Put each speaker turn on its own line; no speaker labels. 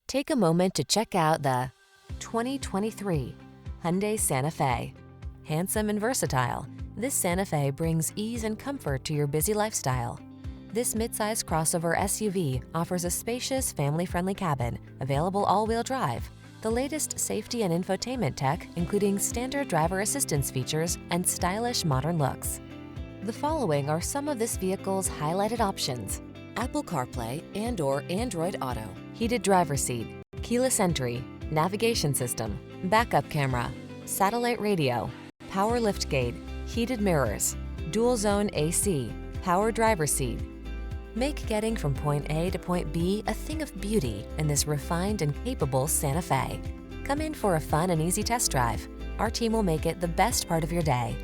Take a moment to check out the 2023 Hyundai Santa Fe. Handsome and versatile, this Santa Fe brings ease and comfort to your busy lifestyle. This midsize crossover SUV offers a spacious, family-friendly cabin, available all-wheel drive, the latest safety and infotainment tech, including standard driver assistance features and stylish modern looks. The following are some of this vehicle's highlighted options: Apple CarPlay and/or Android Auto, heated driver's seat, keyless entry, navigation system, backup camera, satellite radio, power liftgate, heated mirrors, dual zone AC, power driver's seat. Make getting from point A to point B a thing of beauty in this refined and capable Santa Fe. Come in for a fun and easy test drive. Our team will make it the best part of your day.